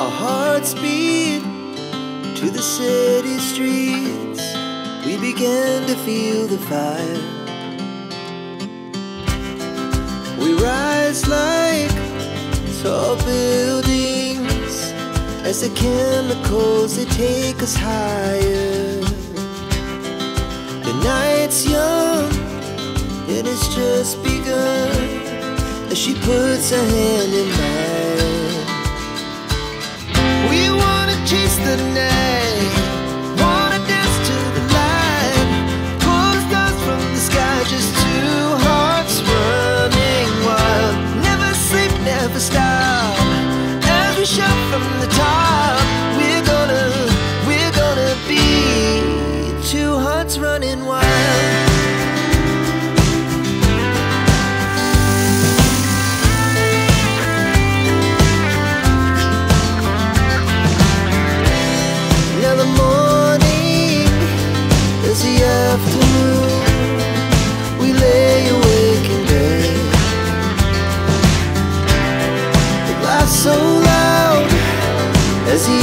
Our hearts beat to the city streets. We began to feel the fire. We rise like tall buildings as the chemicals, they take us higher. The night's young, it has just begun, as she puts her hand in mine. We wanna chase the night, wanna dance to the light, pull the stars from the sky, just two hearts running wild. Never sleep, never stop, as we shout from the top. We're gonna be two hearts running wild. Now the morning is the afternoon. We lay awake in bed. The laughs so loud as the